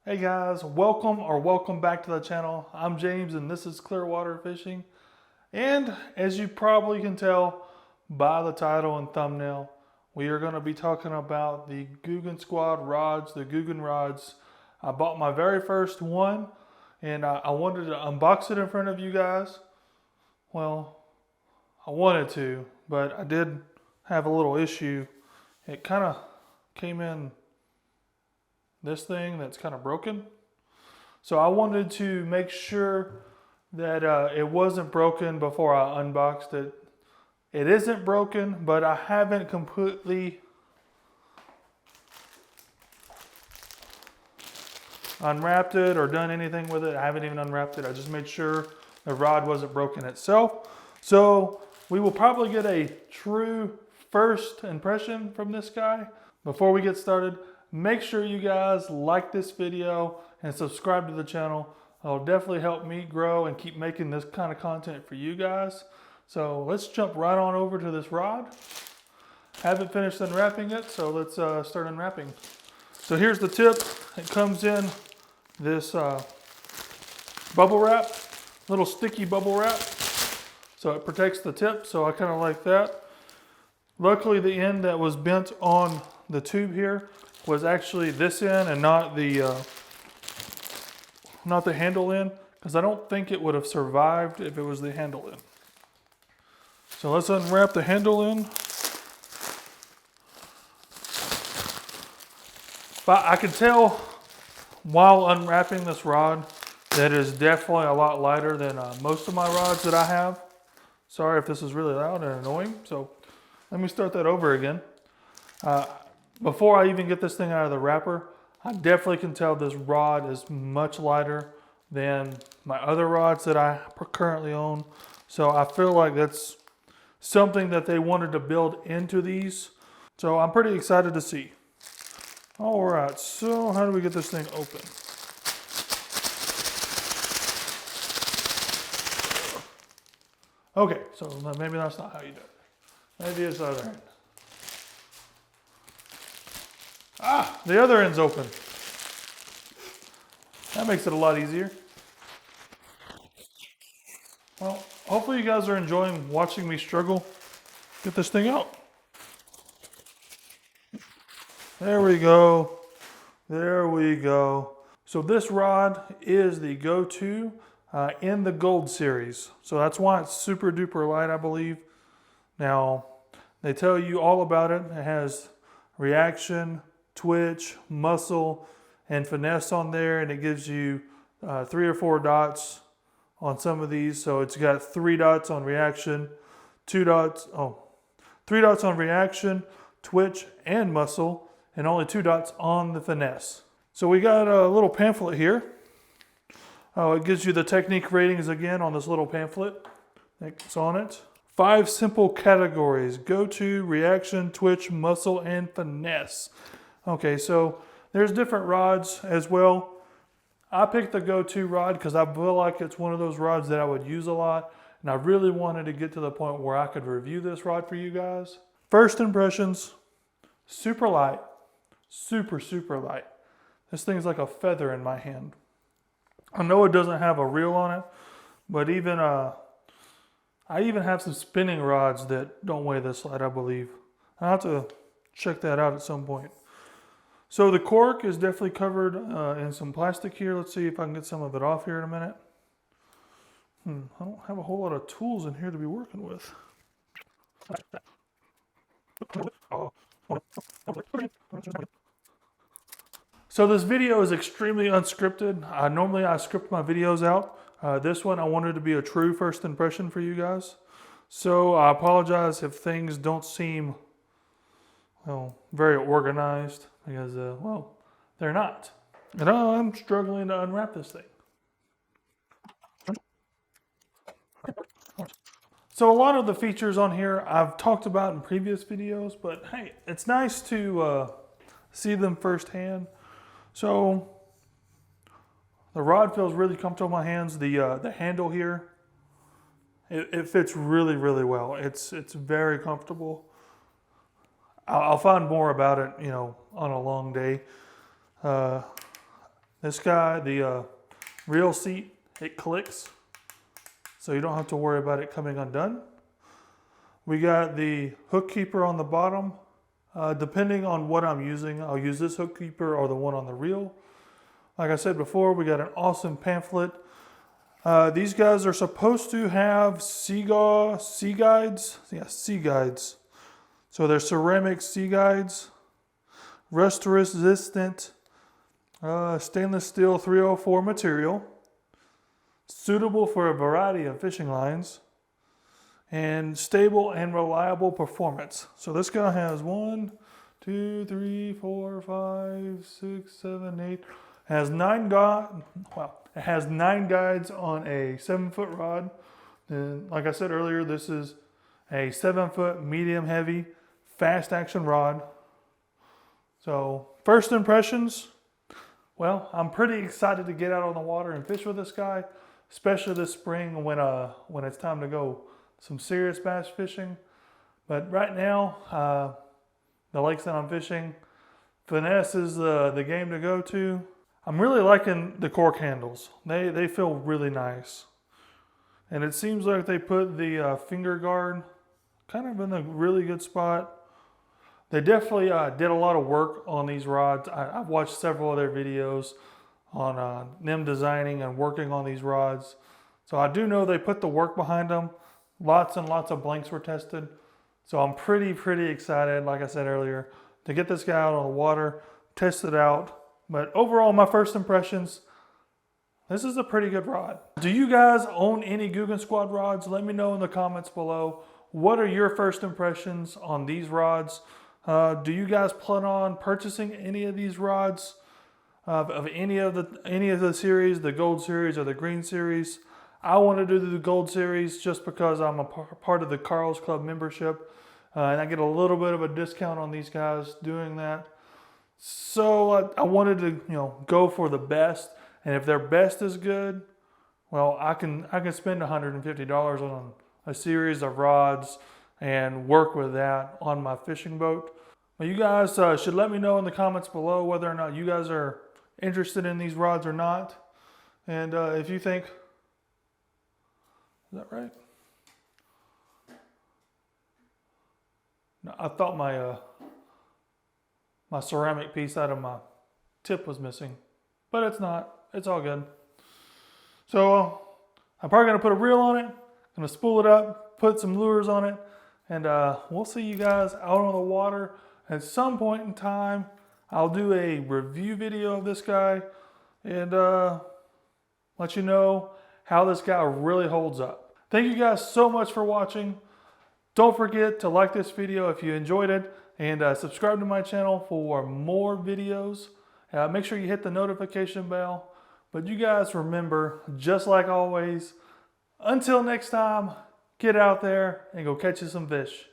Hey guys, welcome back to the channel. I'm James and this is Clearwater Fishing. And as you probably can tell by the title and thumbnail, we are going to be talking about the Googan Squad rods, the Googan rods. I bought my very first one and I wanted to unbox it in front of you guys. Well, I wanted to, but I did have a little issue. It kind of came in this thing that's kind of broken. So I wanted to make sure that it wasn't broken before I unboxed it. It isn't broken, but I haven't completely unwrapped it or done anything with it. I haven't even unwrapped it. I just made sure the rod wasn't broken itself. So we will probably get a true first impression from this guy. Before we get started, make sure you guys like this video and subscribe to the channel. It'll definitely help me grow and keep making this kind of content for you guys. So let's jump right on over to this rod. Haven't finished unwrapping it, so let's start unwrapping. So here's the tip. It comes in this bubble wrap, little sticky bubble wrap. So it protects the tip, so I kind of like that. Luckily the end that was bent on the tube here was actually this end and not the handle end, because I don't think it would have survived if it was the handle end. So let's unwrap the handle end. But I can tell while unwrapping this rod that it is definitely a lot lighter than most of my rods that I have. Sorry if this is really loud and annoying. So let me start that over again. Before I even get this thing out of the wrapper, I definitely can tell this rod is much lighter than my other rods that I currently own. So I feel like that's something that they wanted to build into these. So I'm pretty excited to see. All right, so how do we get this thing open? Okay, so maybe that's not how you do it. Maybe it's the other end. Ah, the other end's open. That makes it a lot easier. Well, hopefully you guys are enjoying watching me struggle get this thing out. There we go. There we go. So this rod is the GoTo in the Gold series. So that's why it's super duper light, I believe. Now, they tell you all about it. It has reaction, twitch, muscle, and finesse on there, and it gives you 3 or 4 dots on some of these. So it's got 3 dots on reaction, 3 dots on reaction, twitch, and muscle, and only 2 dots on the finesse. So we got a little pamphlet here. It gives you the technique ratings again on this little pamphlet that's on it. 5 simple categories: go-to, reaction, twitch, muscle, and finesse. Okay, so there's different rods as well. I picked the go-to rod because I feel like it's one of those rods that I would use a lot, and I really wanted to get to the point where I could review this rod for you guys. First impressions, super light, super light. This thing's like a feather in my hand. I know it doesn't have a reel on it, but even I even have some spinning rods that don't weigh this light, I believe. I'll have to check that out at some point. So the cork is definitely covered in some plastic here. Let's see if I can get some of it off here in a minute. I don't have a whole lot of tools in here to be working with. So this video is extremely unscripted. Normally I script my videos out. This one I wanted to be a true first impression for you guys. So I apologize if things don't seem, well, very organized, because, well, they're not. And I'm struggling to unwrap this thing. So a lot of the features on here I've talked about in previous videos, but hey, it's nice to see them firsthand. So the rod feels really comfortable in my hands. The handle here, it fits really well. It's very comfortable. I'll find more about it, you know, on a long day. This guy, the reel seat, it clicks, so you don't have to worry about it coming undone. We got the hook keeper on the bottom. Depending on what I'm using, I'll use this hook keeper or the one on the reel. Like I said before, we got an awesome pamphlet. These guys are supposed to have sea guides. Yeah, sea guides. So they're ceramic sea guides, rust resistant, stainless steel 304 material, suitable for a variety of fishing lines, and stable and reliable performance. So this guy has 1, 2, 3, 4, 5, 6, 7, 8. Has 9 it has 9 guides on a 7-foot rod. And like I said earlier, this is a 7-foot medium heavy fast action rod. So first impressions, well, I'm pretty excited to get out on the water and fish with this guy, especially this spring when it's time to go some serious bass fishing. But right now, the lakes that I'm fishing, finesse is the game to go to. I'm really liking the Cork handles. They feel really nice. And it seems like they put the finger guard kind of in a really good spot. They definitely did a lot of work on these rods. I've watched several of their videos on them designing and working on these rods. So I do know they put the work behind them. Lots and lots of blanks were tested. So I'm pretty excited, like I said earlier, to get this guy out on the water, test it out. But overall, my first impressions, this is a pretty good rod. Do you guys own any Googan Squad rods? Let me know in the comments below. What are your first impressions on these rods? Do you guys plan on purchasing any of these rods of any of the series, the Gold series or the Green series? I want to do the Gold series just because I'm a part of the Carl's Club membership, and I get a little bit of a discount on these guys doing that. So I wanted to, go for the best, and if their best is good, well, I can spend $150 on a series of rods and work with that on my fishing boat. But you guys should let me know in the comments below whether or not you guys are interested in these rods or not, and if you think, is that right? No, I thought my ceramic piece out of my tip was missing, but it's not. It's all good. So I'm probably gonna put a reel on it, gonna spool it up, put some lures on it, and we'll see you guys out on the water at some point in time. I'll do a review video of this guy and let you know how this guy really holds up. Thank you guys so much for watching. Don't forget to like this video if you enjoyed it, and subscribe to my channel for more videos. Make sure you hit the notification bell. But you guys remember, just like always, until next time, get out there and go catch you some fish.